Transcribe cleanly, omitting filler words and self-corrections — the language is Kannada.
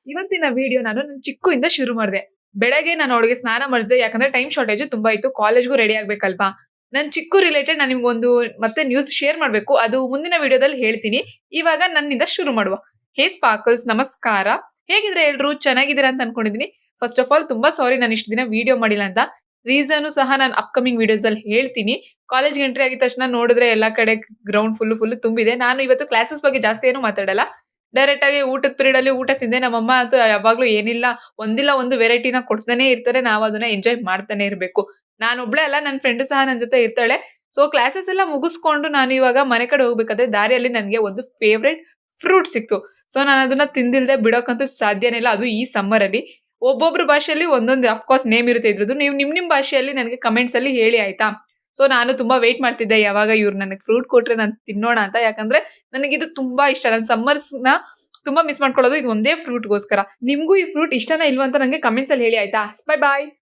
ಇವತ್ತಿನ ವಿಡಿಯೋ ನನ್ನ ಚಿಕ್ಕುಯಿಂದ ಶುರು ಮಾಡಿದೆ. ಬೆಳಗ್ಗೆ ನಾನು ಅವಳಿಗೆ ಸ್ನಾನ ಮಾಡಿಸಿದೆ. ಯಾಕಂದ್ರೆ ಟೈಮ್ ಶಾರ್ಟೇಜ್ ತುಂಬಾ ಇತ್ತು. ಕಾಲೇಜ್‌ಗೂ ರೆಡಿ ಆಗ್ಬೇಕಲ್ವಾ? ನನ್ನ ಚಿಕ್ಕು ರಿಲೇಟೆಡ್ ನಾನು ನಿಮ್ಗೊಂದು ಮತ್ತೆ ನ್ಯೂಸ್ ಶೇರ್ ಮಾಡ್ಬೇಕು. ಅದು ಮುಂದಿನ ವಿಡಿಯೋದಲ್ಲಿ ಹೇಳ್ತೀನಿ. ಇವಾಗ ನನ್ನಿಂದ ಶುರು ಮಾಡುವ. ಹೇ ಸ್ಪಾರ್ಕಲ್ಸ್, ನಮಸ್ಕಾರ. ಹೇಗಿದ್ರೆ ಎಲ್ರು? ಚೆನ್ನಾಗಿದ್ದೀರಾ ಅಂತ ಅನ್ಕೊಂಡಿದೀನಿ. ಫಸ್ಟ್ ಆಫ್ ಆಲ್ ತುಂಬಾ ಸಾರಿ ನಾನು ಇಷ್ಟು ದಿನ ವಿಡಿಯೋ ಮಾಡಿಲ್ಲ ಅಂತ. ರೀಸನ್ ಸಹ ನಾನು ಅಪ್ಕಮಿಂಗ್ ವಿಡಿಯೋಸ್ ಅಲ್ಲಿ ಹೇಳ್ತೀನಿ. ಕಾಲೇಜ್‌ಗೆ ಎಂಟ್ರಿ ಆಗಿದ ತಕ್ಷಣ ನೋಡಿದ್ರೆ ಎಲ್ಲಾ ಕಡೆ ಗ್ರೌಂಡ್ ಫುಲ್ ತುಂಬಿದೆ. ನಾನು ಇವತ್ತು ಕ್ಲಾಸಸ್ ಬಗ್ಗೆ ಜಾಸ್ತಿ ಏನು ಮಾತಾಡಲ್ಲ. ಡೈರೆಕ್ಟ್ ಆಗಿ ಊಟದ ಪೀರಿಯಡ್ ಅಲ್ಲಿ ಊಟ ತಿಂದೆ. ನಮ್ಮಮ್ಮ ಅಂತೂ ಯಾವಾಗ್ಲೂ ಏನಿಲ್ಲ ಒಂದಿಲ್ಲ ಒಂದು ವೆರೈಟಿನ ಕೊಡ್ತಾನೆ ಇರ್ತಾರೆ. ನಾವು ಅದನ್ನ ಎಂಜಾಯ್ ಮಾಡ್ತಾನೆ ಇರ್ಬೇಕು. ನಾನೊಬ್ಳೇ ಅಲ್ಲ, ನನ್ನ ಫ್ರೆಂಡ್ ಸಹ ನನ್ನ ಜೊತೆ ಇರ್ತಾಳೆ. ಸೊ ಕ್ಲಾಸಸ್ ಎಲ್ಲ ಮುಗಿಸ್ಕೊಂಡು ನಾನು ಇವಾಗ ಮನೆ ಕಡೆ ಹೋಗ್ಬೇಕಾದ್ರೆ ದಾರಿಯಲ್ಲಿ ನನಗೆ ಒಂದು ಫೇವ್ರೇಟ್ ಫ್ರೂಟ್ ಸಿಕ್ತು. ಸೊ ನಾನು ಅದನ್ನ ತಿಂದಿಲ್ದೆ ಬಿಡೋಕಂತೂ ಸಾಧ್ಯನೇ ಇಲ್ಲ. ಅದು ಈ ಸಮ್ಮರ್ ಅಲ್ಲಿ. ಒಬ್ಬೊಬ್ರ ಭಾಷೆಯಲ್ಲಿ ಒಂದೊಂದು ಅಫ್‌ಕೋರ್ಸ್ ನೇಮ್ ಇರುತ್ತೆ ಇದ್ರದ್ದು. ನೀವು ನಿಮ್ ಭಾಷೆಯಲ್ಲಿ ನನಗೆ ಕಮೆಂಟ್ಸ್ ಅಲ್ಲಿ ಹೇಳಿ ಆಯ್ತಾ? ಸೊ ನಾನು ತುಂಬಾ ವೇಟ್ ಮಾಡ್ತಿದ್ದೆ ಯಾವಾಗ ಇವ್ರು ನನಗೆ ಫ್ರೂಟ್ ಕೊಟ್ರೆ ನಾನು ತಿನ್ನೋಣ ಅಂತ. ಯಾಕಂದ್ರೆ ನನಗಿದು ತುಂಬಾ ಇಷ್ಟ. ನಾನು ಸಮ್ಮರ್ಸ್‌ನ ತುಂಬಾ ಮಿಸ್ ಮಾಡ್ಕೊಳ್ಳೋದು ಇದು ಒಂದೇ ಫ್ರೂಟ್‌ಗೋಸ್ಕರ. ನಿಮ್ಗೂ ಈ ಫ್ರೂಟ್ ಇಷ್ಟನಾ ಇಲ್ವಾ ಅಂತ ನಂಗೆ ಕಮೆಂಟ್ಸ್ ಅಲ್ಲಿ ಹೇಳಿ ಆಯ್ತಾ? ಬೈ ಬಾಯ್.